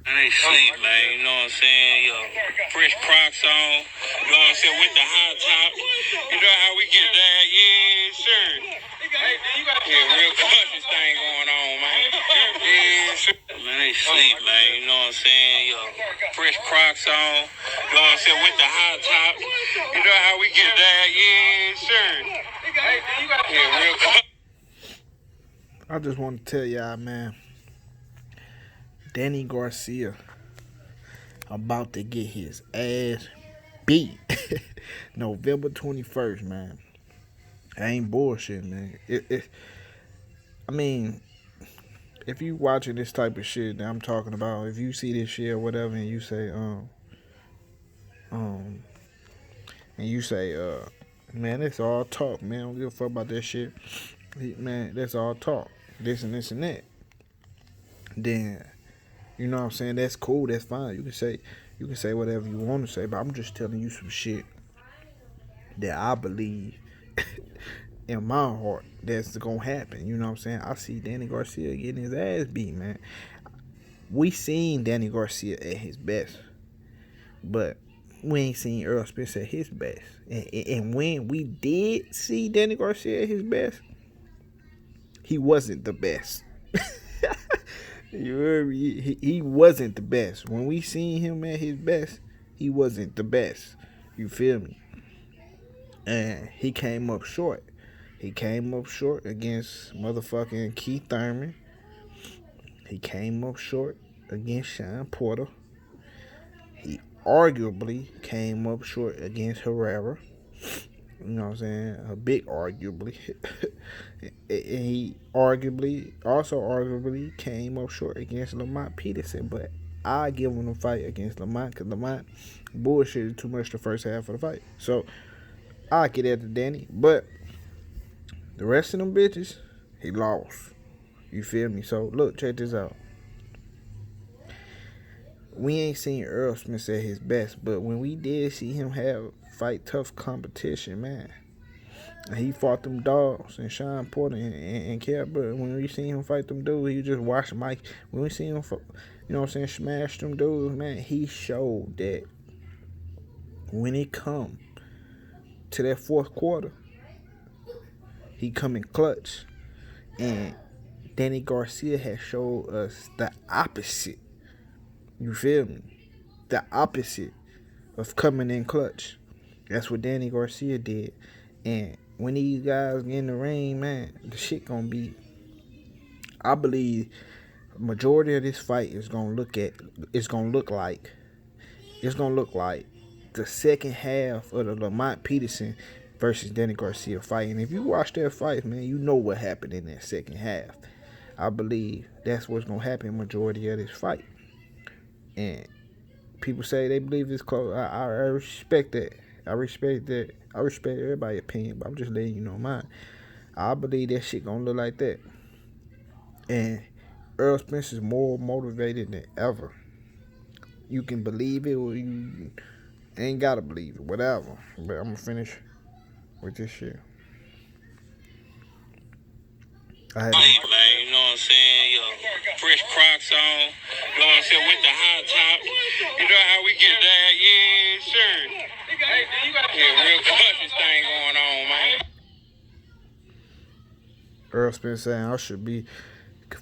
And they sleep, man, you know what I'm saying? Yo, fresh Crocs on, you know what I'm saying, with the high top. You know how we get that? Yeah, sure. Yeah, real conscious thing going on, man. Yeah, sure. Man, they sleep, man, you know what I'm saying? Yo, fresh Crocs on, you know what I'm saying, with the high top. You know how we get that? Yeah, sure. Yeah, real conscious. I just want to tell y'all, man, Danny Garcia about to get his ass beat November 21st, man. I ain't bullshit, man. I mean, if you watching this type of shit that I'm talking about, if you see this shit or whatever, and you say, um, man, that's all talk, man. I don't give a fuck about that shit. Man, that's all talk. This and this and that. Then, you know what I'm saying? That's cool. That's fine. You can say whatever you want to say, but I'm just telling you some shit that I believe in my heart that's gonna happen. You know what I'm saying? I see Danny Garcia getting his ass beat, man. We seen Danny Garcia at his best, but we ain't seen Errol Spence at his best. And when we did see Danny Garcia at his best, he wasn't the best. You heard me? He wasn't the best. When we seen him at his best, he wasn't the best. You feel me? And he came up short. He came up short against motherfucking Keith Thurman. He came up short against Sean Porter. He arguably came up short against Herrera. You know what I'm saying? A big arguably. And he arguably came up short against Lamont Peterson. But I give him the fight against Lamont because Lamont bullshitted too much the first half of the fight. So I get at the Danny. But the rest of them bitches, he lost. You feel me? So look, check this out. We ain't seen Errol Spence at his best, but when we did see him fight tough competition, man, he fought them dogs and Sean Porter and But when we seen him fight them dudes, he just watched Mike. When we seen him, you know what I'm saying, smash them dudes, man, he showed that when it come to that fourth quarter, he come in clutch. And Danny Garcia has showed us the opposite. You feel me? The opposite of coming in clutch. That's what Danny Garcia did. And when these guys get in the ring, man, the shit gonna be. I believe majority of this fight is gonna look like the second half of the Lamont Peterson versus Danny Garcia fight. And if you watch that fight, man, you know what happened in that second half. I believe that's what's gonna happen majority of this fight. And people say they believe it's close. I respect that. I respect everybody's opinion, but I'm just letting you know mine. I believe that shit gonna look like that. And Errol Spence is more motivated than ever. You can believe it or you ain't gotta believe it, whatever. But I'm gonna finish with this shit. Man, you know what I'm saying? Yo, fresh Crocs on, you know what I'm saying, with the high top. You know how we get that? Yeah, sure. Yeah, real conscious thing going on, man. Errol Spence saying I should be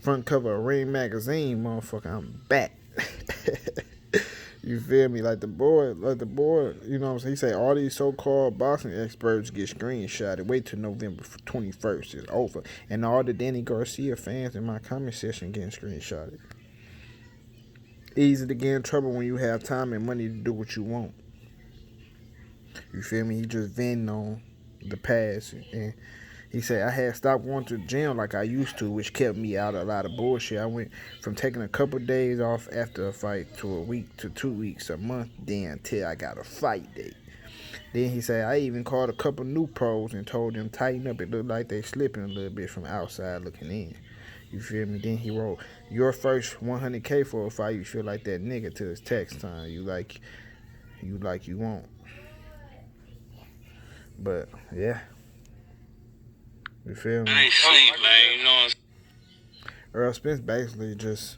front cover of Ring magazine, motherfucker. I'm back. You feel me? Like the boy, you know what I'm saying? He say all these so-called boxing experts get screenshotted. Wait till November 21st. It's over. And all the Danny Garcia fans in my comment section getting screenshotted. Easy to get in trouble when you have time and money to do what you want. You feel me? He just venting on the past. And he said, I had stopped going to the gym like I used to, which kept me out of a lot of bullshit. I went from taking a couple of days off after a fight to a week to 2 weeks, a month, then until I got a fight date. Then he said, I even called a couple new pros and told them tighten up. It looked like they slipping a little bit from outside looking in. You feel me? Then he wrote, your first 100K for a fight, you feel like that nigga till it's tax time. You won't. But, yeah. You feel me? I ain't sleep, man. You know what I'm saying? Errol Spence basically just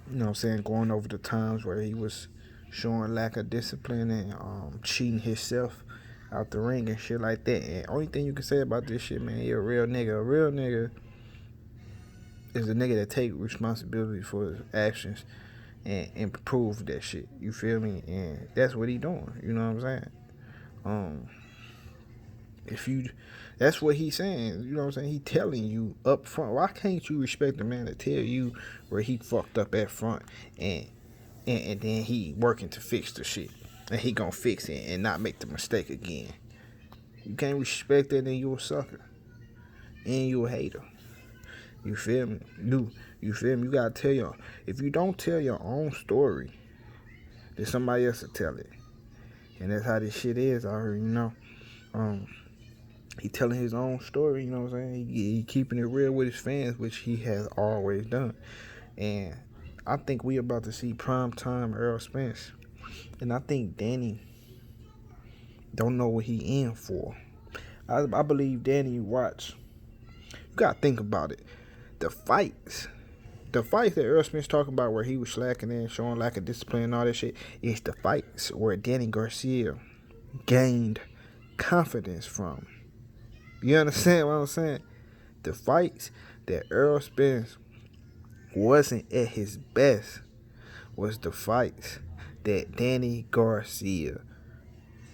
You know what I'm saying? Going over the times where he was showing lack of discipline and cheating himself out the ring and shit like that. And only thing you can say about this shit, man, you're a real nigga. A real nigga is a nigga that take responsibility for his actions and improve that shit. You feel me? And that's what he doing. You know what I'm saying? Um, if you, that's what he's saying. You know what I'm saying? He telling you up front. Why can't you respect the man to tell you where he fucked up at front and then he working to fix the shit and he gonna fix it and not make the mistake again? You can't respect that, then you a sucker and you a hater. You feel me? You feel me? You gotta tell your. If you don't tell your own story, then somebody else will tell it. And that's how this shit is out here, you know. He telling his own story, you know what I'm saying? He keeping it real with his fans, which he has always done. And I think we about to see primetime Errol Spence. And I think Danny don't know what he in for. I believe Danny watch. You gotta think about it. The fights that Errol Spence talking about where he was slacking in, showing lack of discipline and all that shit, is the fights where Danny Garcia gained confidence from. You understand what I'm saying? The fights that Errol Spence wasn't at his best was the fights that Danny Garcia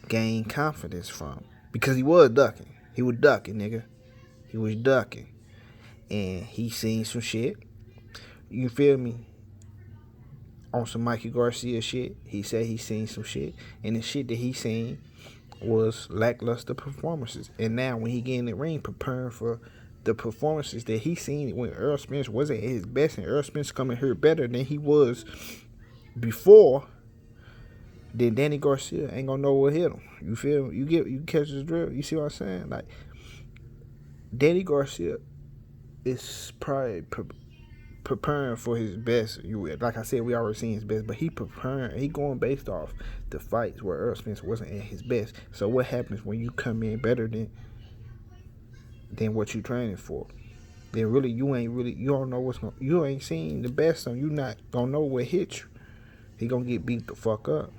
gained confidence from. Because he was ducking. He was ducking, nigga. He was ducking. And he seen some shit. You feel me? On some Mikey Garcia shit. He said he seen some shit. And the shit that he seen was lackluster performances. And now when he get in the ring preparing for the performances that he seen when Errol Spence wasn't at his best and Errol Spence coming here better than he was before, then Danny Garcia ain't gonna know what hit him. You feel me? You catch the drill. You see what I'm saying? Like, Danny Garcia is probably preparing for his best. Like I said, we already seen his best, but he preparing. He going based off the fights where Errol Spence wasn't at his best. So what happens when you come in better than what you training for? Then really you don't know you ain't seen the best, so you not gonna know what hit you. He gonna get beat the fuck up.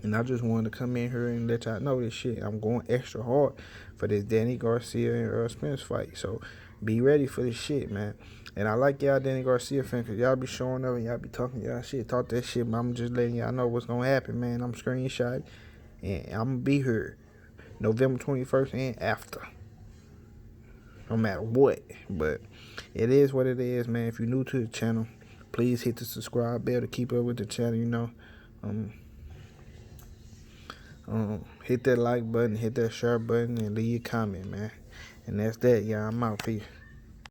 And I just wanted to come in here and let y'all know this shit. I'm going extra hard for this Danny Garcia and Errol Spence fight. So be ready for this shit, man. And I like y'all Danny Garcia fans, because y'all be showing up and y'all be talking y'all shit. Talk that shit, but I'm just letting y'all know what's going to happen, man. I'm screenshot. And I'm going to be here November 21st and after. No matter what. But it is what it is, man. If you're new to the channel, please hit the subscribe bell to keep up with the channel, you know. Hit that like button, hit that share button, and leave a comment, man. And that's that, y'all. I'm out. Peace.